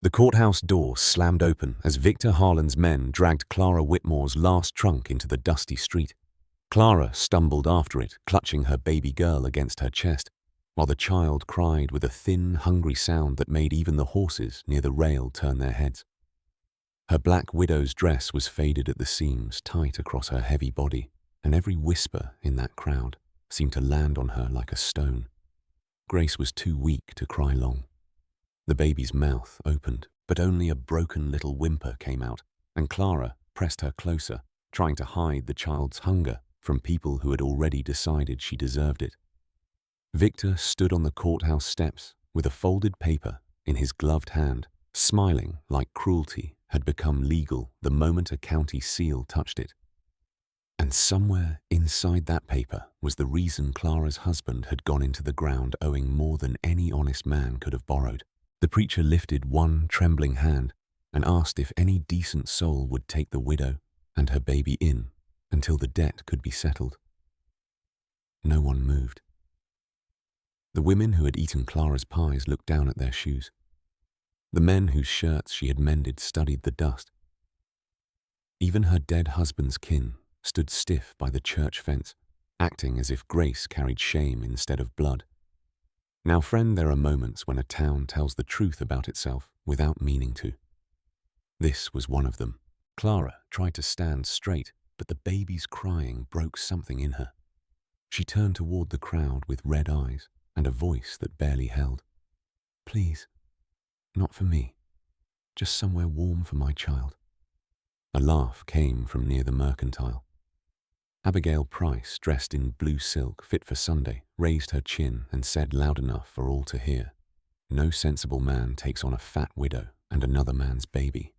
The courthouse door slammed open as Victor Harlan's men dragged Clara Whitmore's last trunk into the dusty street. Clara stumbled after it, clutching her baby girl against her chest, while the child cried with a thin, hungry sound that made even the horses near the rail turn their heads. Her black widow's dress was faded at the seams, tight across her heavy body, and every whisper in that crowd seemed to land on her like a stone. Grace was too weak to cry long. The baby's mouth opened, but only a broken little whimper came out, and Clara pressed her closer, trying to hide the child's hunger from people who had already decided she deserved it. Victor stood on the courthouse steps with a folded paper in his gloved hand, smiling like cruelty had become legal the moment a county seal touched it. And somewhere inside that paper was the reason Clara's husband had gone into the ground owing more than any honest man could have borrowed. The preacher lifted one trembling hand and asked if any decent soul would take the widow and her baby in until the debt could be settled. No one moved. The women who had eaten Clara's pies looked down at their shoes. The men whose shirts she had mended studied the dust. Even her dead husband's kin stood stiff by the church fence, acting as if Grace carried shame instead of blood. Now, friend, there are moments when a town tells the truth about itself without meaning to. This was one of them. Clara tried to stand straight, but the baby's crying broke something in her. She turned toward the crowd with red eyes and a voice that barely held. "Please, not for me. Just somewhere warm for my child." A laugh came from near the mercantile. Abigail Price, dressed in blue silk fit for Sunday, raised her chin and said loud enough for all to hear, "No sensible man takes on a fat widow and another man's baby."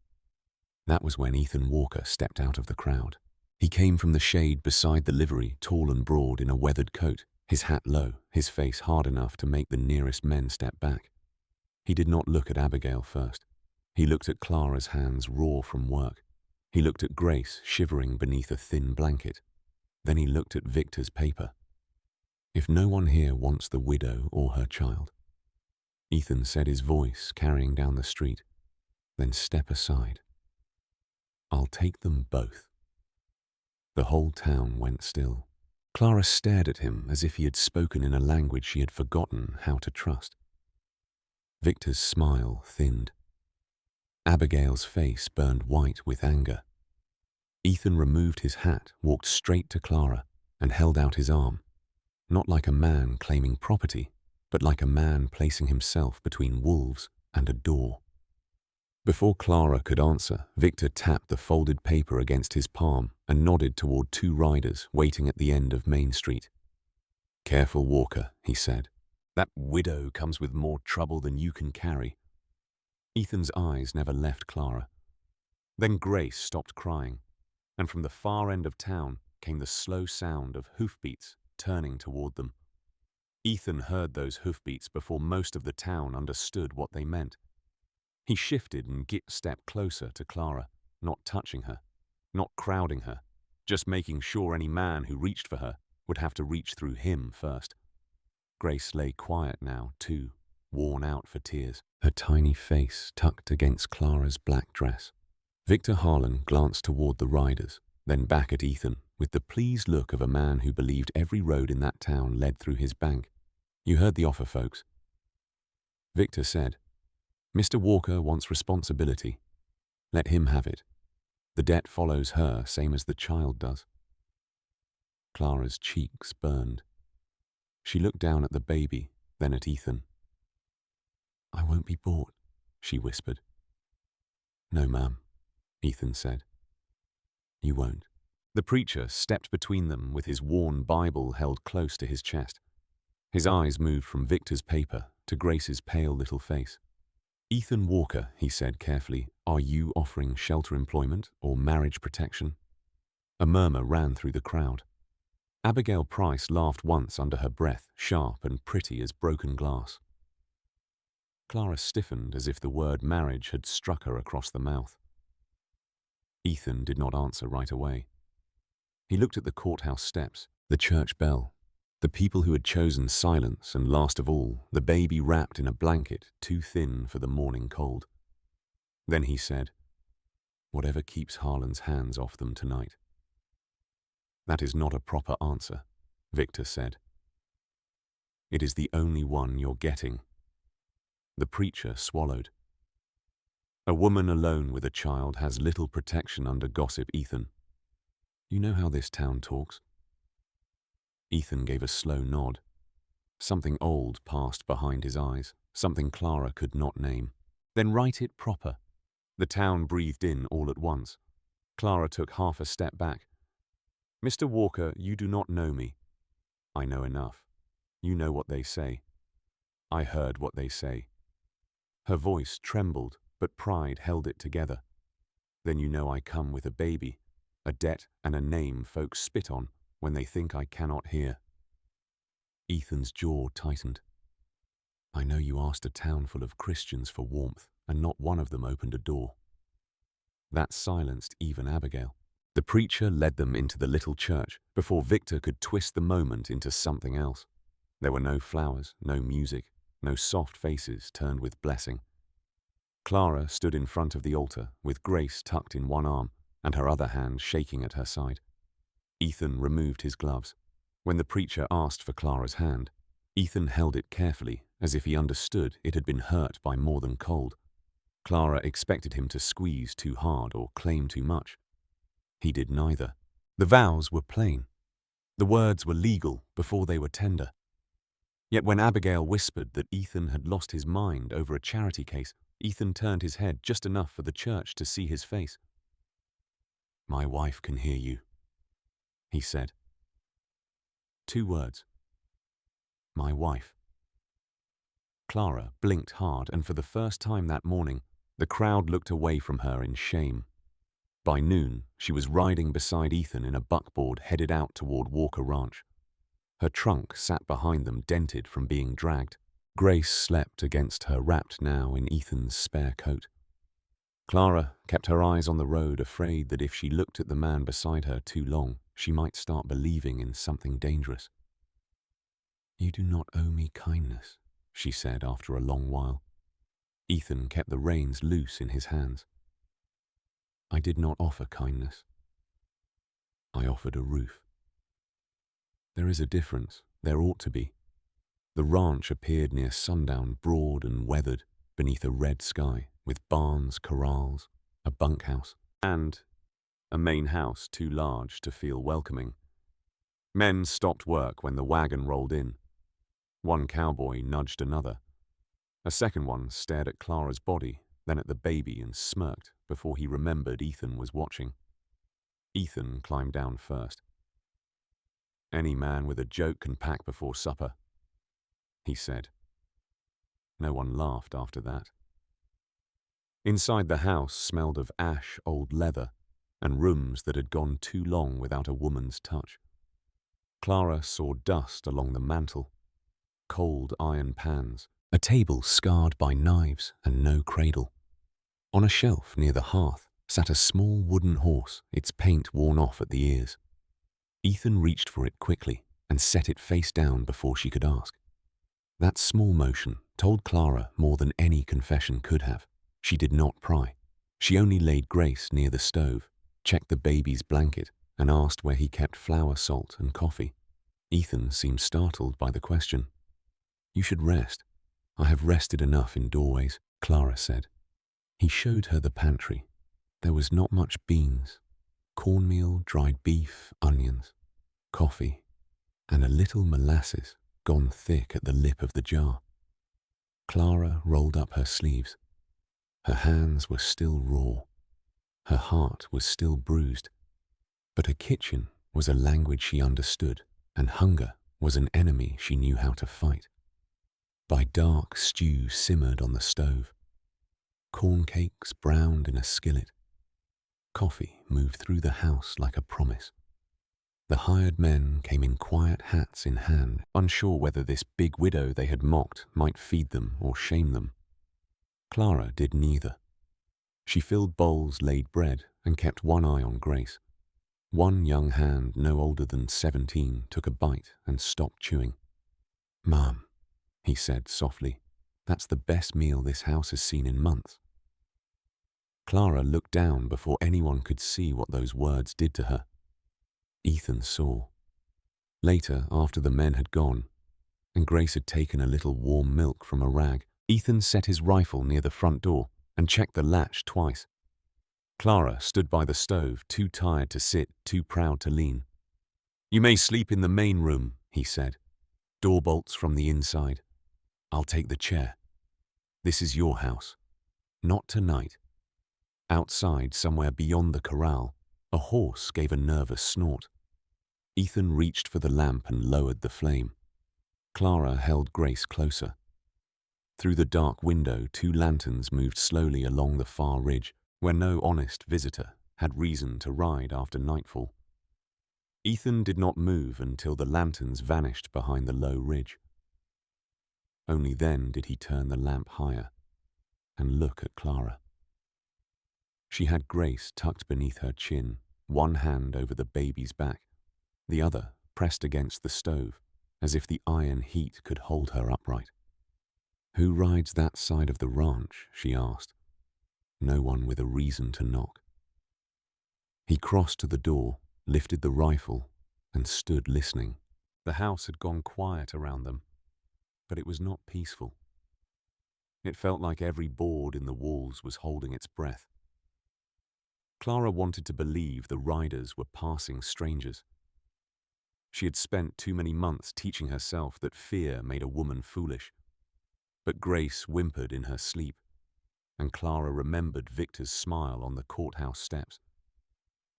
That was when Ethan Walker stepped out of the crowd. He came from the shade beside the livery, tall and broad in a weathered coat, his hat low, his face hard enough to make the nearest men step back. He did not look at Abigail first. He looked at Clara's hands raw from work. He looked at Grace shivering beneath a thin blanket. Then he looked at Victor's paper. "If no one here wants the widow or her child," Ethan said, his voice carrying down the street, "then step aside. I'll take them both." The whole town went still. Clara stared at him as if he had spoken in a language she had forgotten how to trust. Victor's smile thinned. Abigail's face burned white with anger. Ethan removed his hat, walked straight to Clara, and held out his arm, not like a man claiming property, but like a man placing himself between wolves and a door. Before Clara could answer, Victor tapped the folded paper against his palm and nodded toward two riders waiting at the end of Main Street. "Careful, Walker," he said. "That widow comes with more trouble than you can carry." Ethan's eyes never left Clara. Then Grace stopped crying, and from the far end of town came the slow sound of hoofbeats turning toward them. Ethan heard those hoofbeats before most of the town understood what they meant. He shifted and stepped closer to Clara, not touching her, not crowding her, just making sure any man who reached for her would have to reach through him first. Grace lay quiet now, too, worn out for tears, her tiny face tucked against Clara's black dress. Victor Harlan glanced toward the riders, then back at Ethan, with the pleased look of a man who believed every road in that town led through his bank. "You heard the offer, folks." Victor said, "Mr. Walker wants responsibility. Let him have it. The debt follows her, same as the child does." Clara's cheeks burned. She looked down at the baby, then at Ethan. "I won't be bought," she whispered. "No, ma'am," Ethan said. "You won't." The preacher stepped between them with his worn Bible held close to his chest. His eyes moved from Victor's paper to Grace's pale little face. "Ethan Walker," he said carefully, "are you offering shelter employment or marriage protection?" A murmur ran through the crowd. Abigail Price laughed once under her breath, sharp and pretty as broken glass. Clara stiffened as if the word marriage had struck her across the mouth. Ethan did not answer right away. He looked at the courthouse steps, the church bell, the people who had chosen silence, and last of all, the baby wrapped in a blanket too thin for the morning cold. Then he said, "Whatever keeps Harlan's hands off them tonight." "That is not a proper answer," Victor said. "It is the only one you're getting." The preacher swallowed. "A woman alone with a child has little protection under gossip, Ethan. You know how this town talks?" Ethan gave a slow nod. Something old passed behind his eyes, something Clara could not name. "Then write it proper." The town breathed in all at once. Clara took half a step back. "Mr. Walker, you do not know me." "I know enough. You know what they say." "I heard what they say." Her voice trembled, but pride held it together. "Then you know I come with a baby, a debt and a name folks spit on when they think I cannot hear." Ethan's jaw tightened. "I know you asked a town full of Christians for warmth, and not one of them opened a door." That silenced even Abigail. The preacher led them into the little church before Victor could twist the moment into something else. There were no flowers, no music, no soft faces turned with blessing. Clara stood in front of the altar with Grace tucked in one arm and her other hand shaking at her side. Ethan removed his gloves. When the preacher asked for Clara's hand, Ethan held it carefully as if he understood it had been hurt by more than cold. Clara expected him to squeeze too hard or claim too much. He did neither. The vows were plain. The words were legal before they were tender. Yet when Abigail whispered that Ethan had lost his mind over a charity case, Ethan turned his head just enough for the church to see his face. "My wife can hear you," he said. 2 words. My wife. Clara blinked hard, and for the first time that morning, the crowd looked away from her in shame. By noon, she was riding beside Ethan in a buckboard headed out toward Walker Ranch. Her trunk sat behind them, dented from being dragged. Grace slept against her, wrapped now in Ethan's spare coat. Clara kept her eyes on the road, afraid that if she looked at the man beside her too long, she might start believing in something dangerous. "You do not owe me kindness," she said after a long while. Ethan kept the reins loose in his hands. "I did not offer kindness. I offered a roof." "There is a difference. There ought to be." The ranch appeared near sundown, broad and weathered, beneath a red sky, with barns, corrals, a bunkhouse, and a main house too large to feel welcoming. Men stopped work when the wagon rolled in. One cowboy nudged another. A second one stared at Clara's body, then at the baby, and smirked before he remembered Ethan was watching. Ethan climbed down first. "Any man with a joke can pack before supper," he said. No one laughed after that. Inside the house smelled of ash, old leather, and rooms that had gone too long without a woman's touch. Clara saw dust along the mantel, cold iron pans, a table scarred by knives and no cradle. On a shelf near the hearth sat a small wooden horse, its paint worn off at the ears. Ethan reached for it quickly and set it face down before she could ask. That small motion told Clara more than any confession could have. She did not pry. She only laid Grace near the stove, checked the baby's blanket, and asked where he kept flour, salt, and coffee. Ethan seemed startled by the question. "You should rest. I have rested enough in doorways," Clara said. He showed her the pantry. There was not much beans, cornmeal, dried beef, onions, coffee, and a little molasses gone thick at the lip of the jar. Clara rolled up her sleeves. Her hands were still raw. Her heart was still bruised. But a kitchen was a language she understood, and hunger was an enemy she knew how to fight. By dark, stew simmered on the stove. Corn cakes browned in a skillet. Coffee moved through the house like a promise. The hired men came in quiet, hats in hand, unsure whether this big widow they had mocked might feed them or shame them. Clara did neither. She filled bowls, laid bread, and kept one eye on Grace. One young hand, no older than 17, took a bite and stopped chewing. "Mom," he said softly, "that's the best meal this house has seen in months." Clara looked down before anyone could see what those words did to her. Ethan saw. Later, after the men had gone, and Grace had taken a little warm milk from a rag, Ethan set his rifle near the front door and checked the latch twice. Clara stood by the stove, too tired to sit, too proud to lean. "You may sleep in the main room," he said. "Door bolts from the inside. I'll take the chair. This is your house. Not tonight." Outside, somewhere beyond the corral, a horse gave a nervous snort. Ethan reached for the lamp and lowered the flame. Clara held Grace closer. Through the dark window, 2 lanterns moved slowly along the far ridge, where no honest visitor had reason to ride after nightfall. Ethan did not move until the lanterns vanished behind the low ridge. Only then did he turn the lamp higher and look at Clara. She had Grace tucked beneath her chin, one hand over the baby's back, the other pressed against the stove, as if the iron heat could hold her upright. "Who rides that side of the ranch?" she asked. No one with a reason to knock. He crossed to the door, lifted the rifle, and stood listening. The house had gone quiet around them, but it was not peaceful. It felt like every board in the walls was holding its breath. Clara wanted to believe the riders were passing strangers. She had spent too many months teaching herself that fear made a woman foolish. But Grace whimpered in her sleep, and Clara remembered Victor's smile on the courthouse steps.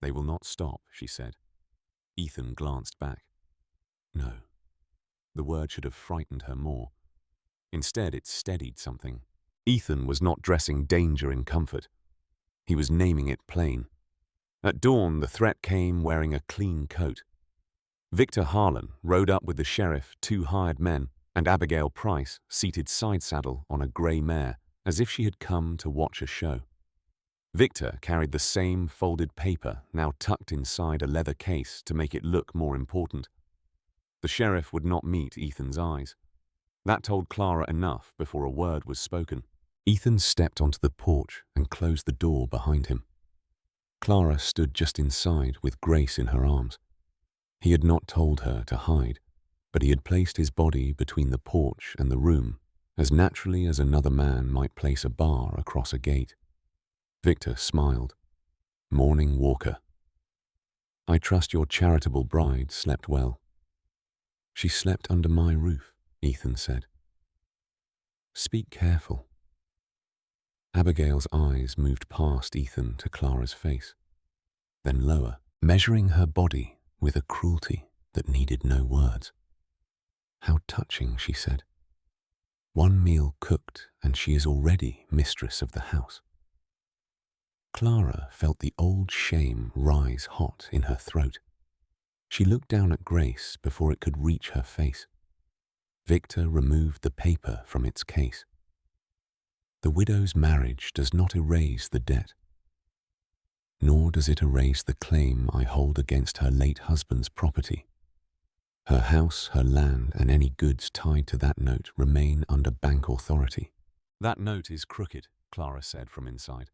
"They will not stop," she said. Ethan glanced back. No. The word should have frightened her more. Instead, it steadied something. Ethan was not dressing danger in comfort. He was naming it plain. At dawn, the threat came wearing a clean coat. Victor Harlan rode up with the sheriff, 2 hired men, and Abigail Price seated side saddle on a grey mare, as if she had come to watch a show. Victor carried the same folded paper, now tucked inside a leather case to make it look more important. The sheriff would not meet Ethan's eyes. That told Clara enough before a word was spoken. Ethan stepped onto the porch and closed the door behind him. Clara stood just inside with Grace in her arms. He had not told her to hide, but he had placed his body between the porch and the room, as naturally as another man might place a bar across a gate. Victor smiled. "Morning, Walker. I trust your charitable bride slept well." "She slept under my roof," Ethan said. "Speak careful." Abigail's eyes moved past Ethan to Clara's face, then lower, measuring her body with a cruelty that needed no words. "How touching," she said. "One meal cooked and she is already mistress of the house." Clara felt the old shame rise hot in her throat. She looked down at Grace before it could reach her face. Victor removed the paper from its case. "The widow's marriage does not erase the debt, nor does it erase the claim I hold against her late husband's property. Her house, her land, and any goods tied to that note remain under bank authority." "That note is crooked," Clara said from inside.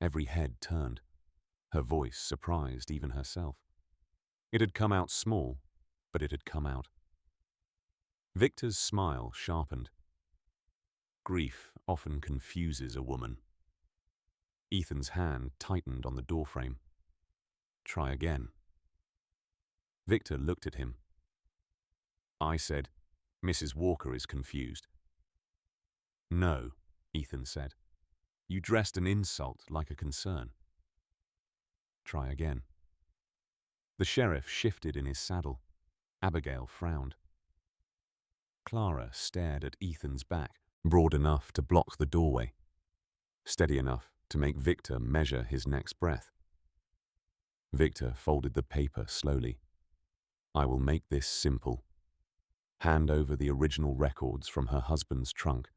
Every head turned. Her voice surprised even herself. It had come out small, but it had come out. Victor's smile sharpened. "Grief often confuses a woman." Ethan's hand tightened on the doorframe. "Try again." Victor looked at him. "I said, Mrs. Walker is confused." "No," Ethan said. "You dressed an insult like a concern." "Try again." The sheriff shifted in his saddle. Abigail frowned. Clara stared at Ethan's back, broad enough to block the doorway, steady enough to make Victor measure his next breath. Victor folded the paper slowly. "I will make this simple. Hand over the original records from her husband's trunk.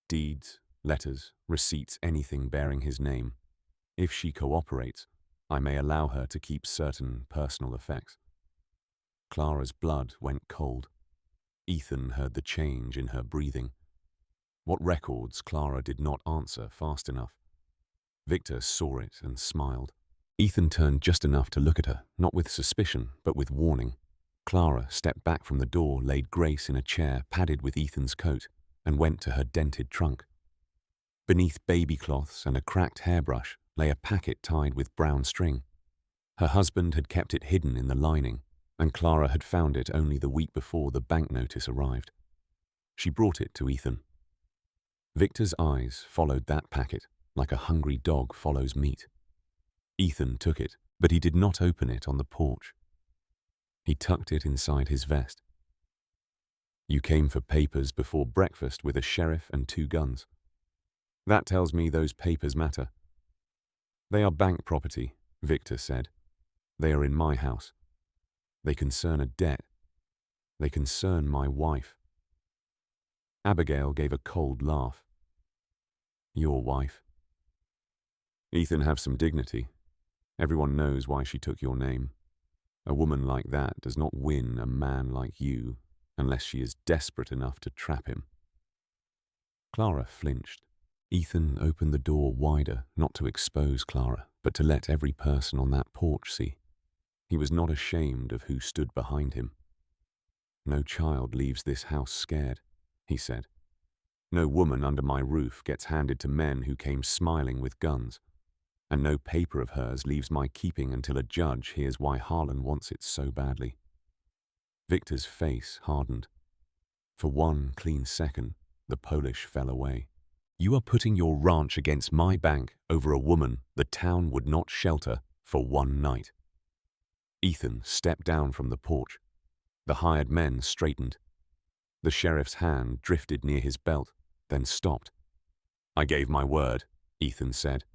Deeds, letters, receipts, anything bearing his name. If she cooperates, I may allow her to keep certain personal effects." Clara's blood went cold. Ethan heard the change in her breathing. What records? Clara did not answer fast enough. Victor saw it and smiled. Ethan turned just enough to look at her, not with suspicion, but with warning. Clara stepped back from the door, laid Grace in a chair padded with Ethan's coat, and went to her dented trunk. Beneath baby cloths and a cracked hairbrush lay a packet tied with brown string. Her husband had kept it hidden in the lining, and Clara had found it only the week before the bank notice arrived. She brought it to Ethan. Victor's eyes followed that packet like a hungry dog follows meat. Ethan took it, but he did not open it on the porch. He tucked it inside his vest. "You came for papers before breakfast with a sheriff and 2 guns. That tells me those papers matter." "They are bank property," Victor said. "They are in my house. They concern a debt. They concern my wife." Abigail gave a cold laugh. "Your wife?" "Ethan, have some dignity. Everyone knows why she took your name. A woman like that does not win a man like you unless she is desperate enough to trap him." Clara flinched. Ethan opened the door wider, not to expose Clara, but to let every person on that porch see. He was not ashamed of who stood behind him. "No child leaves this house scared," he said. "No woman under my roof gets handed to men who came smiling with guns. And no paper of hers leaves my keeping until a judge hears why Harlan wants it so badly." Victor's face hardened. For one clean second, the Polish fell away. "You are putting your ranch against my bank over a woman the town would not shelter for one night." Ethan stepped down from the porch. The hired men straightened. The sheriff's hand drifted near his belt, then stopped. "I gave my word," Ethan said.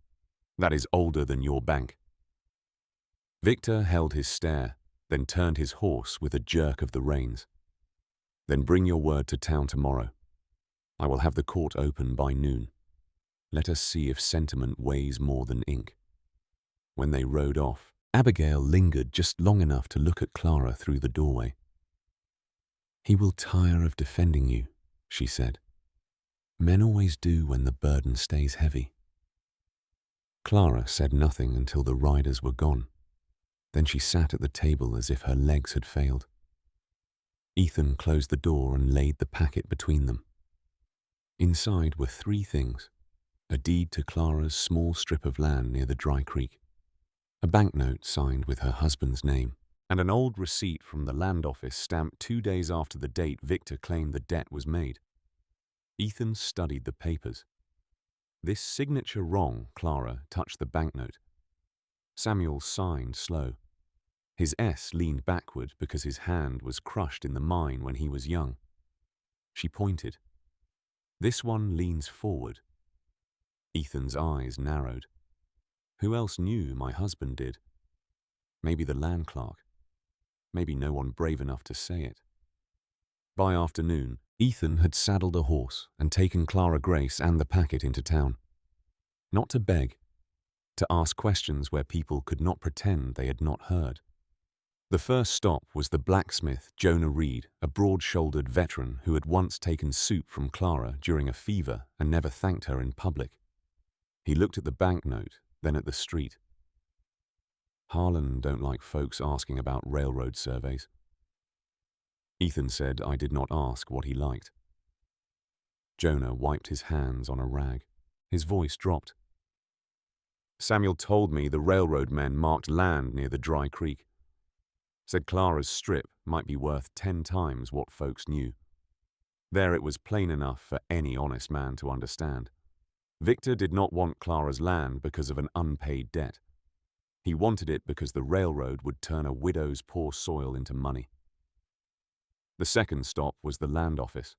"That is older than your bank." Victor held his stare, then turned his horse with a jerk of the reins. "Then bring your word to town tomorrow. I will have the court open by noon. Let us see if sentiment weighs more than ink." When they rode off, Abigail lingered just long enough to look at Clara through the doorway. "He will tire of defending you," she said. "Men always do when the burden stays heavy." Clara said nothing until the riders were gone. Then she sat at the table as if her legs had failed. Ethan closed the door and laid the packet between them. Inside were 3 things: a deed to Clara's small strip of land near the dry creek, a banknote signed with her husband's name, and an old receipt from the land office stamped 2 days after the date Victor claimed the debt was made. Ethan studied the papers. This signature wrong, Clara touched the banknote. Samuel signed slow. His S leaned backward because his hand was crushed in the mine when he was young. She pointed. This one leans forward. Ethan's eyes narrowed. Who else knew my husband did? Maybe the land clerk. Maybe no one brave enough to say it. By afternoon, Ethan had saddled a horse and taken Clara Grace and the packet into town. Not to beg, to ask questions where people could not pretend they had not heard. The first stop was the blacksmith, Jonah Reed, a broad-shouldered veteran who had once taken soup from Clara during a fever and never thanked her in public. He looked at the banknote, then at the street. "Harlan don't like folks asking about railroad surveys." Ethan said I did not ask what he liked. Jonah wiped his hands on a rag. His voice dropped. "Samuel told me the railroad men marked land near the dry creek. Said Clara's strip might be worth 10 times what folks knew. There it was plain enough for any honest man to understand. Victor did not want Clara's land because of an unpaid debt. He wanted it because the railroad would turn a widow's poor soil into money." The second stop was the land office.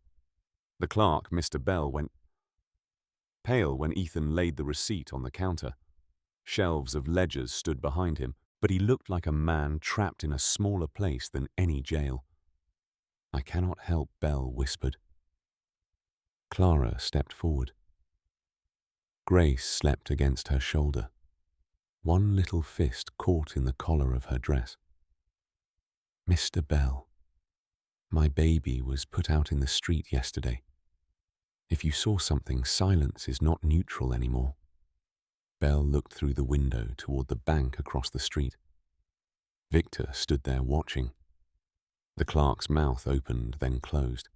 The clerk, Mr. Bell, went pale when Ethan laid the receipt on the counter. Shelves of ledgers stood behind him, but he looked like a man trapped in a smaller place than any jail. "I cannot help," Bell whispered. Clara stepped forward. Grace slept against her shoulder. One little fist caught in the collar of her dress. "Mr. Bell, my baby was put out in the street yesterday. If you saw something, silence is not neutral anymore." Belle looked through the window toward the bank across the street. Victor stood there watching. The clerk's mouth opened, then closed.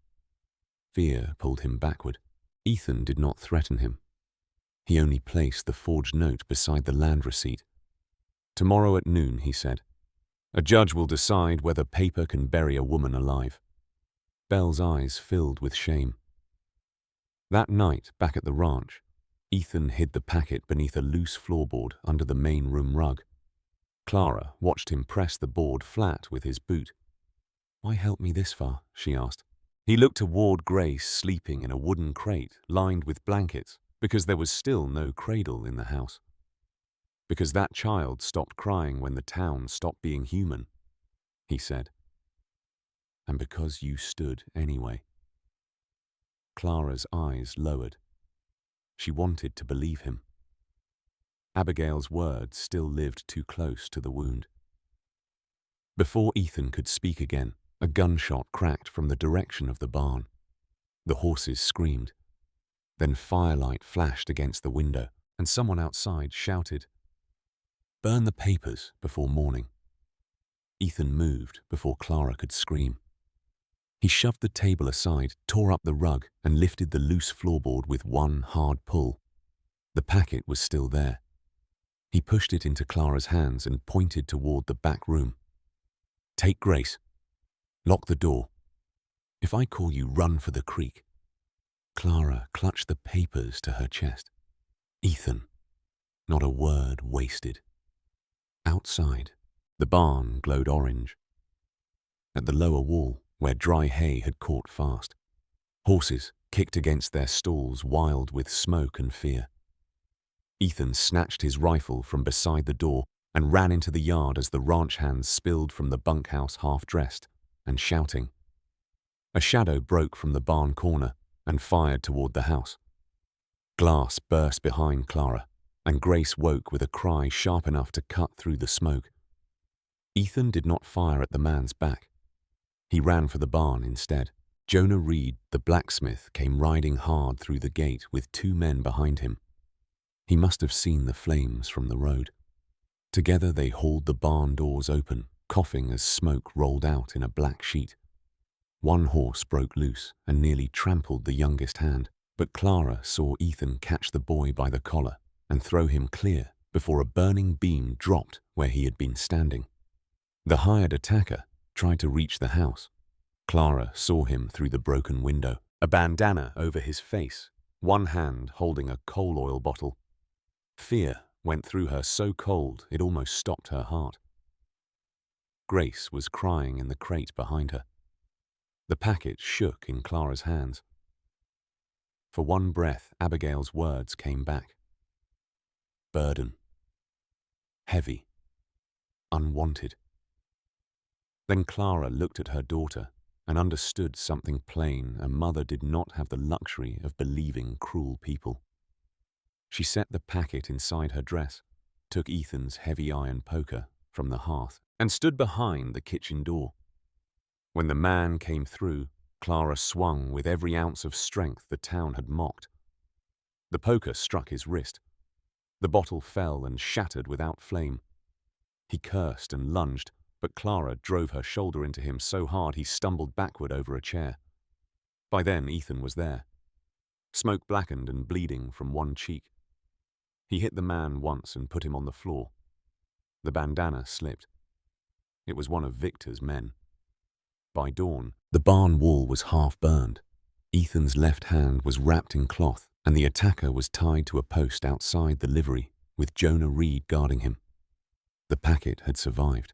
Fear pulled him backward. Ethan did not threaten him. He only placed the forged note beside the land receipt. "Tomorrow at noon," he said. "A judge will decide whether paper can bury a woman alive." Belle's eyes filled with shame. That night, back at the ranch, Ethan hid the packet beneath a loose floorboard under the main room rug. Clara watched him press the board flat with his boot. "Why help me this far?" she asked. He looked toward Grace sleeping in a wooden crate lined with blankets because there was still no cradle in the house. "Because that child stopped crying when the town stopped being human," he said. "And because you stood anyway." Clara's eyes lowered. She wanted to believe him. Abigail's words still lived too close to the wound. Before Ethan could speak again, a gunshot cracked from the direction of the barn. The horses screamed. Then firelight flashed against the window, and someone outside shouted, "Burn the papers before morning." Ethan moved before Clara could scream. He shoved the table aside, tore up the rug, and lifted the loose floorboard with one hard pull. The packet was still there. He pushed it into Clara's hands and pointed toward the back room. "Take Grace. Lock the door. If I call you, run for the creek." Clara clutched the papers to her chest. Ethan, not a word wasted. Outside, the barn glowed orange. At the lower wall, where dry hay had caught fast, horses kicked against their stalls, wild with smoke and fear. Ethan snatched his rifle from beside the door and ran into the yard as the ranch hands spilled from the bunkhouse half-dressed and shouting. A shadow broke from the barn corner and fired toward the house. Glass burst behind Clara, and Grace woke with a cry sharp enough to cut through the smoke. Ethan did not fire at the man's back. He ran for the barn instead. Jonah Reed, the blacksmith, came riding hard through the gate with two men behind him. He must have seen the flames from the road. Together they hauled the barn doors open, coughing as smoke rolled out in a black sheet. One horse broke loose and nearly trampled the youngest hand, but Clara saw Ethan catch the boy by the collar and throw him clear before a burning beam dropped where he had been standing. The hired attacker tried to reach the house. Clara saw him through the broken window, a bandana over his face, one hand holding a coal oil bottle. Fear went through her so cold it almost stopped her heart. Grace was crying in the crate behind her. The packet shook in Clara's hands. For one breath, Abigail's words came back. Burden. Heavy. Unwanted. Then Clara looked at her daughter and understood something plain. A mother did not have the luxury of believing cruel people. She set the packet inside her dress, took Ethan's heavy iron poker from the hearth, and stood behind the kitchen door. When the man came through, Clara swung with every ounce of strength the town had mocked. The poker struck his wrist. The bottle fell and shattered without flame. He cursed and lunged, but Clara drove her shoulder into him so hard he stumbled backward over a chair. By then, Ethan was there, smoke blackened and bleeding from one cheek. He hit the man once and put him on the floor. The bandana slipped. It was one of Victor's men. By dawn, the barn wall was half burned. Ethan's left hand was wrapped in cloth, and the attacker was tied to a post outside the livery, with Jonah Reed guarding him. The packet had survived.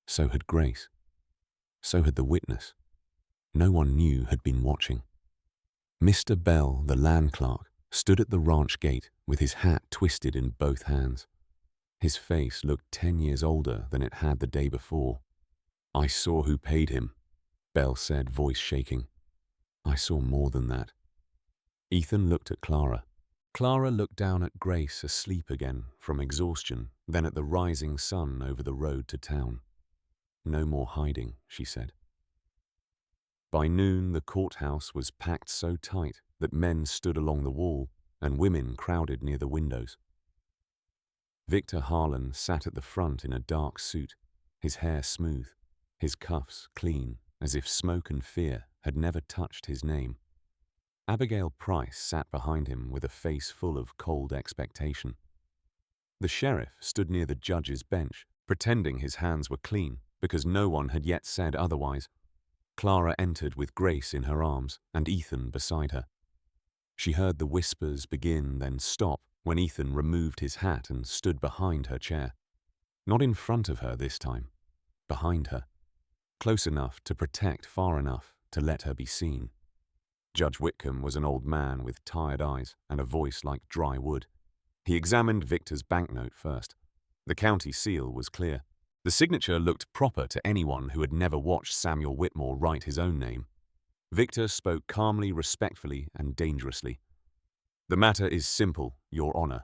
So had Grace. So had the witness. No one knew had been watching. Mr. Bell, the land clerk, stood at the ranch gate with his hat twisted in both hands. His face looked 10 years older than it had the day before. "I saw who paid him," Bell said, voice shaking. "I saw more than that." Ethan looked at Clara. Clara looked down at Grace asleep again from exhaustion, then at the rising sun over the road to town. "No more hiding," she said. By noon, the courthouse was packed so tight that men stood along the wall and women crowded near the windows. Victor Harlan sat at the front in a dark suit, his hair smooth, his cuffs clean, as if smoke and fear had never touched his name. Abigail Price sat behind him with a face full of cold expectation. The sheriff stood near the judge's bench, pretending his hands were clean, because no one had yet said otherwise. Clara entered with Grace in her arms and Ethan beside her. She heard the whispers begin, then stop, when Ethan removed his hat and stood behind her chair. Not in front of her this time, behind her. Close enough to protect, far enough to let her be seen. Judge Whitcomb was an old man with tired eyes and a voice like dry wood. He examined Victor's banknote first. The county seal was clear. The signature looked proper to anyone who had never watched Samuel Whitmore write his own name. Victor spoke calmly, respectfully, and dangerously. "The matter is simple, Your Honor.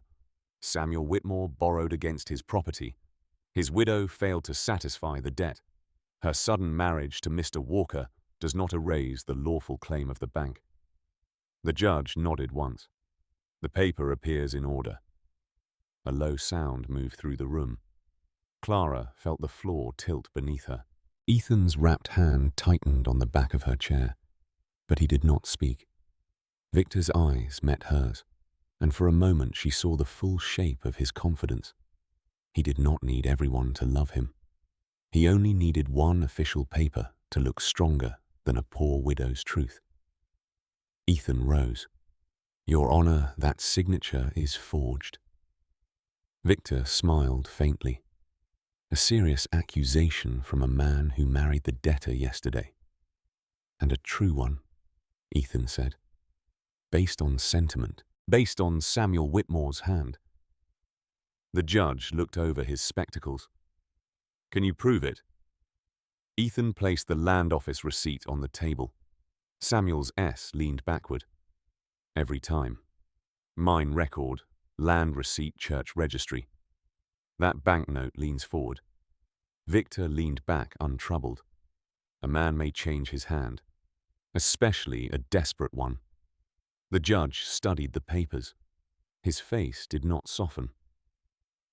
Samuel Whitmore borrowed against his property. His widow failed to satisfy the debt. Her sudden marriage to Mr. Walker does not erase the lawful claim of the bank." The judge nodded once. "The paper appears in order." A low sound moved through the room. Clara felt the floor tilt beneath her. Ethan's wrapped hand tightened on the back of her chair, but he did not speak. Victor's eyes met hers, and for a moment she saw the full shape of his confidence. He did not need everyone to love him. He only needed one official paper to look stronger than a poor widow's truth. Ethan rose. "Your Honor, that signature is forged." Victor smiled faintly. A serious accusation from a man who married the debtor yesterday. "And a true one," Ethan said. "Based on sentiment, based on Samuel Whitmore's hand." The judge looked over his spectacles. "Can you prove it?" Ethan placed the land office receipt on the table. Samuel's S leaned backward. "Every time. Mine record, land receipt church registry." That banknote leans forward. Victor leaned back untroubled. A man may change his hand, especially a desperate one. The judge studied the papers. His face did not soften.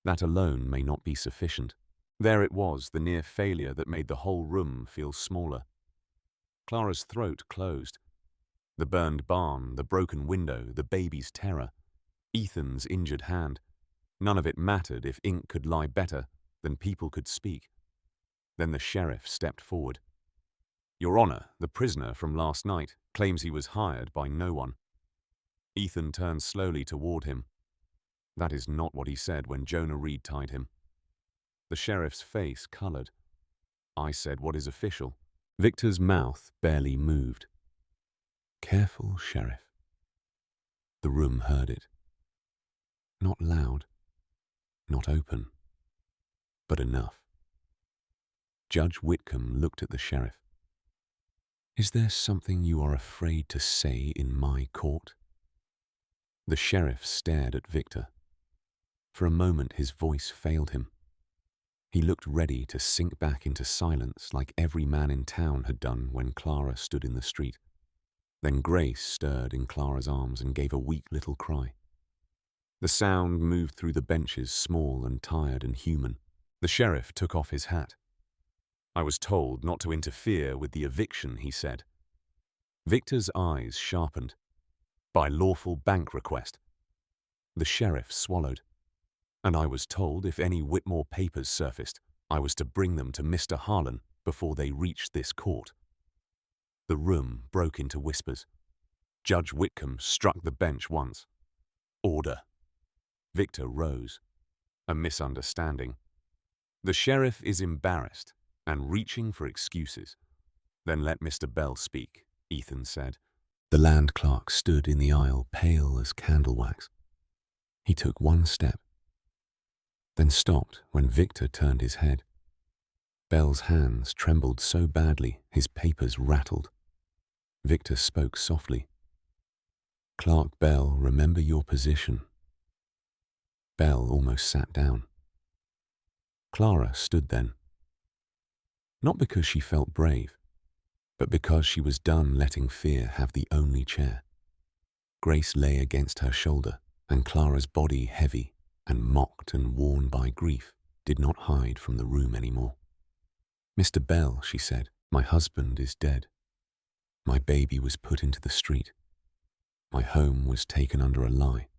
That alone may not be sufficient. There it was, the near failure that made the whole room feel smaller. Clara's throat closed. The burned barn, the broken window, the baby's terror, Ethan's injured hand. None of it mattered if ink could lie better than people could speak. Then the sheriff stepped forward. "Your Honor, the prisoner from last night claims he was hired by no one." Ethan turned slowly toward him. "That is not what he said when Jonah Reed tied him." The sheriff's face colored. "I said what is official." Victor's mouth barely moved. "Careful, Sheriff." The room heard it. Not loud, not open, but enough. Judge Whitcomb looked at the sheriff. "Is there something you are afraid to say in my court?" The sheriff stared at Victor. For a moment his voice failed him. He looked ready to sink back into silence like every man in town had done when Clara stood in the street. Then Grace stirred in Clara's arms and gave a weak little cry. The sound moved through the benches, small and tired and human. The sheriff took off his hat. "I was told not to interfere with the eviction," he said. Victor's eyes sharpened. "By lawful bank request." The sheriff swallowed. "And I was told if any Whitmore papers surfaced, I was to bring them to Mr. Harlan before they reached this court." The room broke into whispers. Judge Whitcomb struck the bench once. "Order." Victor rose. "A misunderstanding." "The sheriff is embarrassed and reaching for excuses." "Then let Mr. Bell speak," Ethan said. The land clerk stood in the aisle, pale as candle wax. He took one step, then stopped when Victor turned his head. Bell's hands trembled so badly his papers rattled. Victor spoke softly. "Clerk Bell, remember your position." Bell almost sat down. Clara stood then. Not because she felt brave, but because she was done letting fear have the only chair. Grace lay against her shoulder, and Clara's body heavy, and mocked and worn by grief, did not hide from the room anymore. "Mr. Bell," she said, "my husband is dead. My baby was put into the street. My home was taken under a lie.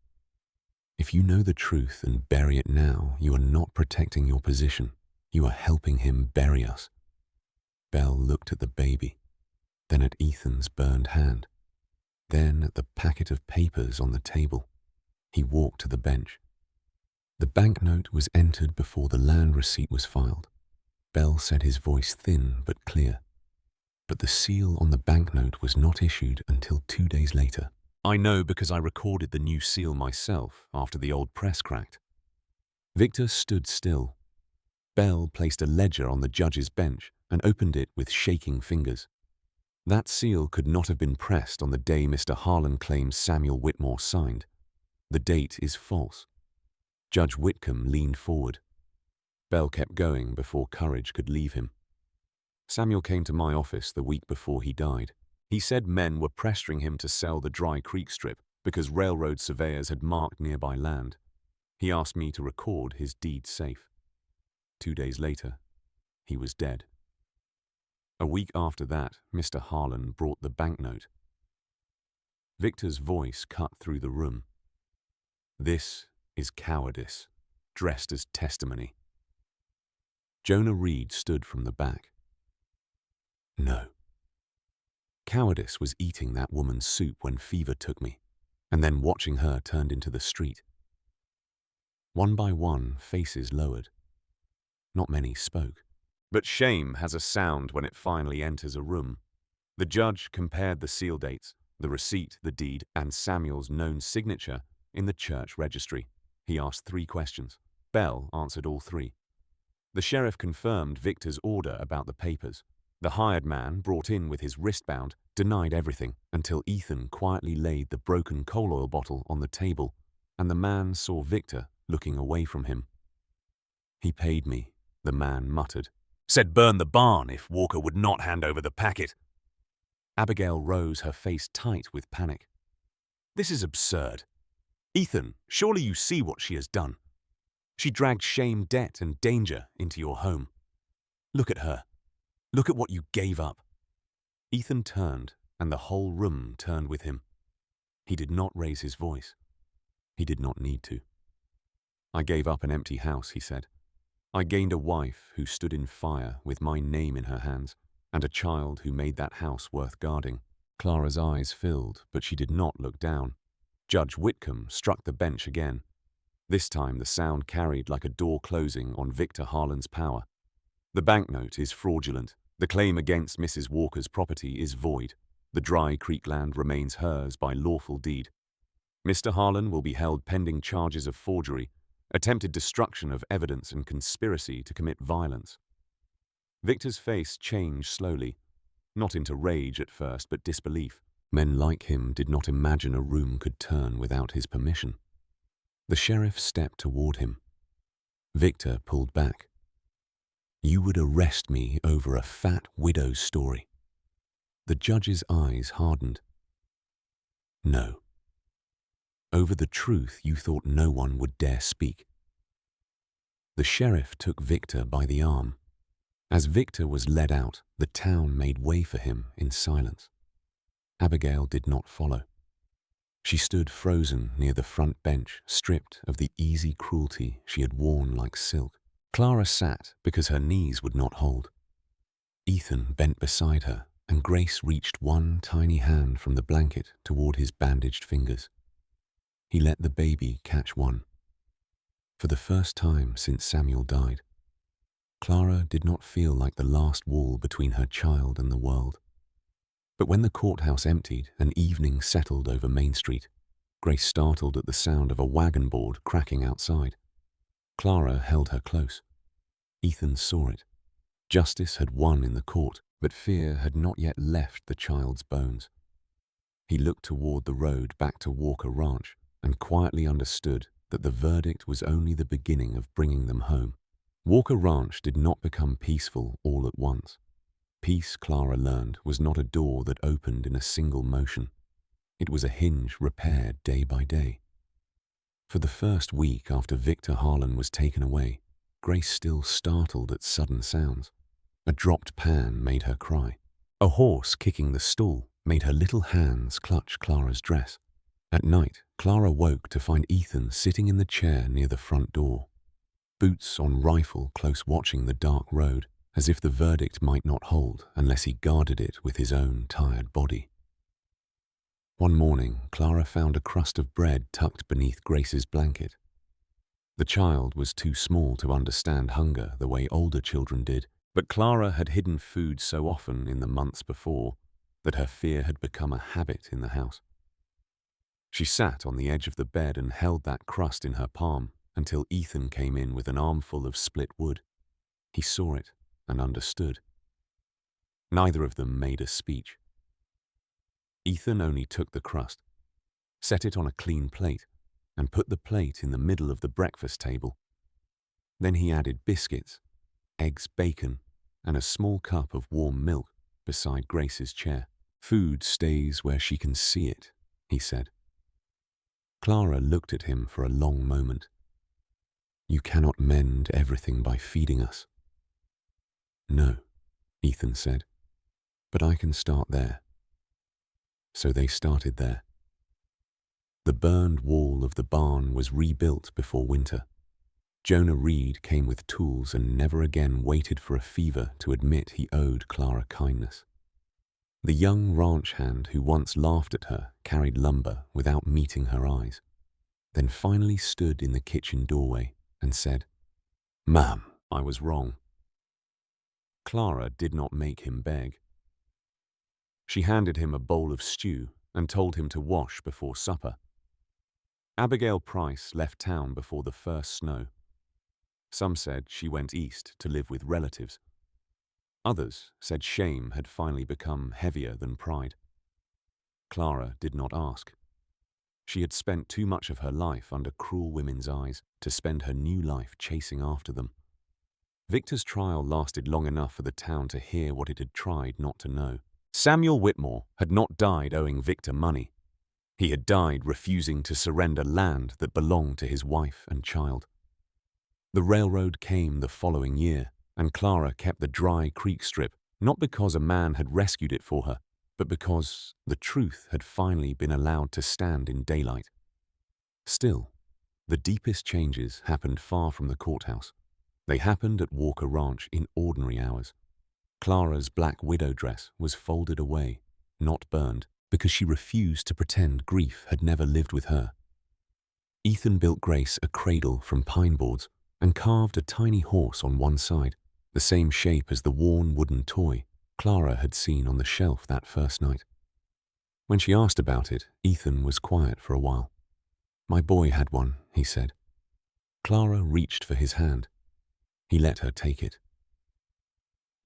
If you know the truth and bury it now, you are not protecting your position. You are helping him bury us." Bell looked at the baby, then at Ethan's burned hand, then at the packet of papers on the table. He walked to the bench. The banknote was entered before the land receipt was filed. Bell said, his voice thin but clear. But the seal on the banknote was not issued until 2 days later. "I know because I recorded the new seal myself after the old press cracked." Victor stood still. Bell placed a ledger on the judge's bench and opened it with shaking fingers. That seal could not have been pressed on the day Mr. Harlan claims Samuel Whitmore signed. The date is false. Judge Whitcomb leaned forward. Bell kept going before courage could leave him. "Samuel came to my office the week before he died. He said men were pressuring him to sell the Dry Creek strip because railroad surveyors had marked nearby land. He asked me to record his deed safe. 2 days later, he was dead. A week after that, Mr. Harlan brought the banknote." Victor's voice cut through the room. "This is cowardice, dressed as testimony." Jonah Reed stood from the back. "No. Cowardice was eating that woman's soup when fever took me, and then watching her turned into the street." One by one, faces lowered. Not many spoke. But shame has a sound when it finally enters a room. The judge compared the seal dates, the receipt, the deed, and Samuel's known signature in the church registry. He asked 3 questions. Bell answered all 3. The sheriff confirmed Victor's order about the papers. The hired man, brought in with his wristband, denied everything until Ethan quietly laid the broken coal oil bottle on the table, and the man saw Victor looking away from him. "He paid me," the man muttered. "Said burn the barn if Walker would not hand over the packet." Abigail rose, her face tight with panic. "This is absurd. Ethan, surely you see what she has done. She dragged shame, debt, and danger into your home. Look at her. Look at what you gave up." Ethan turned, and the whole room turned with him. He did not raise his voice. He did not need to. "I gave up an empty house," he said. "I gained a wife who stood in fire with my name in her hands, and a child who made that house worth guarding." Clara's eyes filled, but she did not look down. Judge Whitcomb struck the bench again. This time the sound carried like a door closing on Victor Harlan's power. "The banknote is fraudulent. The claim against Mrs. Walker's property is void. The Dry Creek land remains hers by lawful deed. Mr. Harlan will be held pending charges of forgery, attempted destruction of evidence, and conspiracy to commit violence." Victor's face changed slowly, not into rage at first, but disbelief. Men like him did not imagine a room could turn without his permission. The sheriff stepped toward him. Victor pulled back. "You would arrest me over a fat widow's story." The judge's eyes hardened. "No. Over the truth you thought no one would dare speak." The sheriff took Victor by the arm. As Victor was led out, the town made way for him in silence. Abigail did not follow. She stood frozen near the front bench, stripped of the easy cruelty she had worn like silk. Clara sat because her knees would not hold. Ethan bent beside her, and Grace reached one tiny hand from the blanket toward his bandaged fingers. He let the baby catch one. For the first time since Samuel died, Clara did not feel like the last wall between her child and the world. But when the courthouse emptied and evening settled over Main Street, Grace startled at the sound of a wagon board cracking outside. Clara held her close. Ethan saw it. Justice had won in the court, but fear had not yet left the child's bones. He looked toward the road back to Walker Ranch and quietly understood that the verdict was only the beginning of bringing them home. Walker Ranch did not become peaceful all at once. Peace, Clara learned, was not a door that opened in a single motion. It was a hinge repaired day by day. For the first week after Victor Harlan was taken away, Grace still startled at sudden sounds. A dropped pan made her cry. A horse kicking the stool made her little hands clutch Clara's dress. At night, Clara woke to find Ethan sitting in the chair near the front door, boots on rifle, close watching the dark road, as if the verdict might not hold unless he guarded it with his own tired body. One morning, Clara found a crust of bread tucked beneath Grace's blanket. The child was too small to understand hunger the way older children did, but Clara had hidden food so often in the months before that her fear had become a habit in the house. She sat on the edge of the bed and held that crust in her palm until Ethan came in with an armful of split wood. He saw it and understood. Neither of them made a speech. Ethan only took the crust, set it on a clean plate, and put the plate in the middle of the breakfast table. Then he added biscuits, eggs, bacon, and a small cup of warm milk beside Grace's chair. "Food stays where she can see it," he said. Clara looked at him for a long moment. "You cannot mend everything by feeding us." "No," Ethan said, "but I can start there." So they started there. The burned wall of the barn was rebuilt before winter. Jonah Reed came with tools and never again waited for a fever to admit he owed Clara kindness. The young ranch hand who once laughed at her carried lumber without meeting her eyes, then finally stood in the kitchen doorway and said, "Ma'am, I was wrong." Clara did not make him beg. She handed him a bowl of stew and told him to wash before supper. Abigail Price left town before the first snow. Some said she went east to live with relatives. Others said shame had finally become heavier than pride. Clara did not ask. She had spent too much of her life under cruel women's eyes to spend her new life chasing after them. Victor's trial lasted long enough for the town to hear what it had tried not to know. Samuel Whitmore had not died owing Victor money. He had died refusing to surrender land that belonged to his wife and child. The railroad came the following year, and Clara kept the dry creek strip, not because a man had rescued it for her, but because the truth had finally been allowed to stand in daylight. Still, the deepest changes happened far from the courthouse. They happened at Walker Ranch in ordinary hours. Clara's black widow dress was folded away, not burned, because she refused to pretend grief had never lived with her. Ethan built Grace a cradle from pine boards and carved a tiny horse on one side, the same shape as the worn wooden toy Clara had seen on the shelf that first night. When she asked about it, Ethan was quiet for a while. "My boy had one," he said. Clara reached for his hand. He let her take it.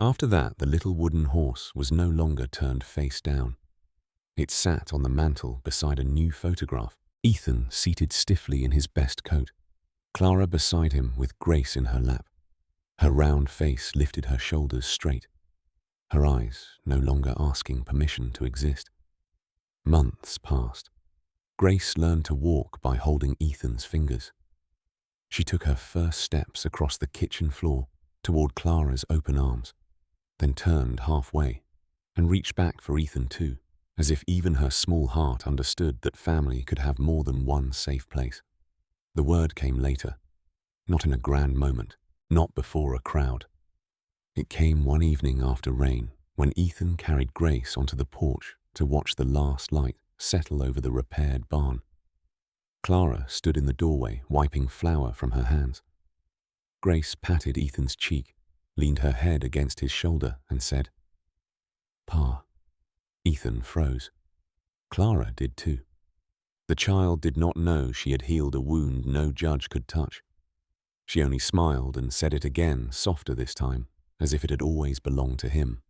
After that, the little wooden horse was no longer turned face down. It sat on the mantel beside a new photograph, Ethan seated stiffly in his best coat, Clara beside him with Grace in her lap. Her round face lifted her shoulders straight, her eyes no longer asking permission to exist. Months passed. Grace learned to walk by holding Ethan's fingers. She took her first steps across the kitchen floor toward Clara's open arms, then turned halfway and reached back for Ethan too, as if even her small heart understood that family could have more than one safe place. The word came later, not in a grand moment, not before a crowd. It came one evening after rain, when Ethan carried Grace onto the porch to watch the last light settle over the repaired barn. Clara stood in the doorway, wiping flour from her hands. Grace patted Ethan's cheek, leaned her head against his shoulder, and said, "Pa." Ethan froze. Clara did too. The child did not know she had healed a wound no judge could touch. She only smiled and said it again, softer this time, as if it had always belonged to him.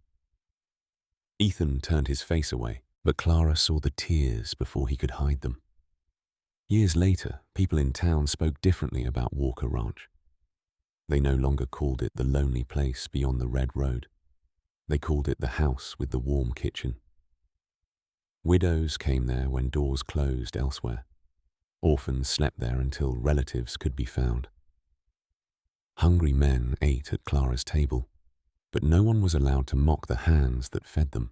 Ethan turned his face away, but Clara saw the tears before he could hide them. Years later, people in town spoke differently about Walker Ranch. They no longer called it the lonely place beyond the red road. They called it the house with the warm kitchen. Widows came there when doors closed elsewhere. Orphans slept there until relatives could be found. Hungry men ate at Clara's table, but no one was allowed to mock the hands that fed them.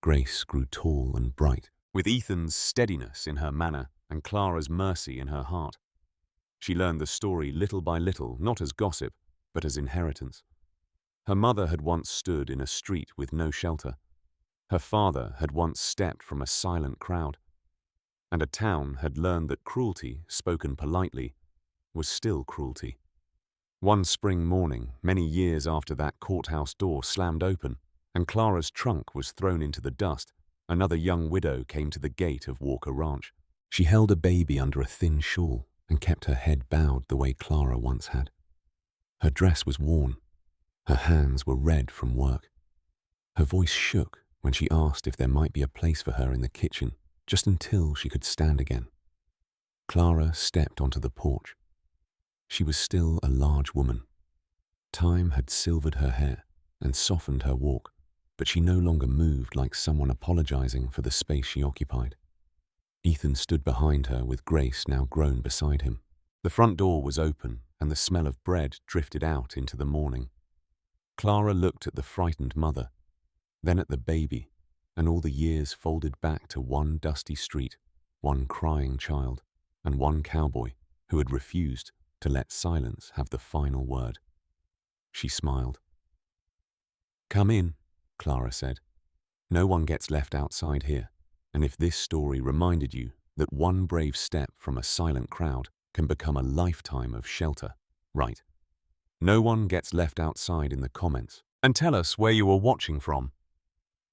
Grace grew tall and bright, with Ethan's steadiness in her manner and Clara's mercy in her heart. She learned the story little by little, not as gossip, but as inheritance. Her mother had once stood in a street with no shelter. Her father had once stepped from a silent crowd. And a town had learned that cruelty, spoken politely, was still cruelty. One spring morning, many years after that courthouse door slammed open and Clara's trunk was thrown into the dust, another young widow came to the gate of Walker Ranch. She held a baby under a thin shawl and kept her head bowed the way Clara once had. Her dress was worn. Her hands were red from work. Her voice shook when she asked if there might be a place for her in the kitchen, just until she could stand again. Clara stepped onto the porch. She was still a large woman. Time had silvered her hair and softened her walk, but she no longer moved like someone apologizing for the space she occupied. Ethan stood behind her with Grace now grown beside him. The front door was open and the smell of bread drifted out into the morning. Clara looked at the frightened mother, then at the baby, and all the years folded back to one dusty street, one crying child, and one cowboy who had refused to let silence have the final word. She smiled. "Come in," Clara said. "No one gets left outside here, and if this story reminded you that one brave step from a silent crowd can become a lifetime of shelter, right? No one gets left outside in the comments, and tell us where you are watching from.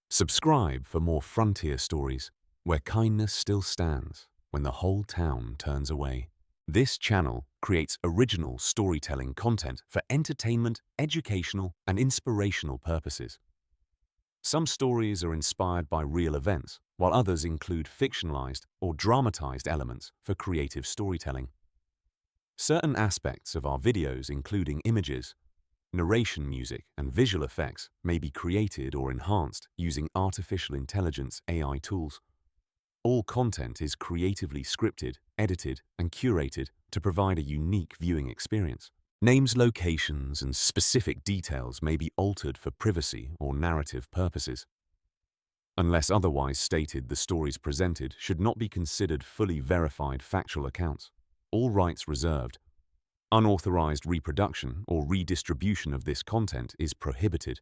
Subscribe for more frontier stories where kindness still stands when the whole town turns away. This channel creates original storytelling content for entertainment, educational, and inspirational purposes. Some stories are inspired by real events, while others include fictionalized or dramatized elements for creative storytelling. Certain aspects of our videos, including images, narration music, and visual effects, may be created or enhanced using artificial intelligence AI tools. All content is creatively scripted, edited, and curated to provide a unique viewing experience. Names, locations, and specific details may be altered for privacy or narrative purposes. Unless otherwise stated, the stories presented should not be considered fully verified factual accounts. All rights reserved. Unauthorized reproduction or redistribution of this content is prohibited.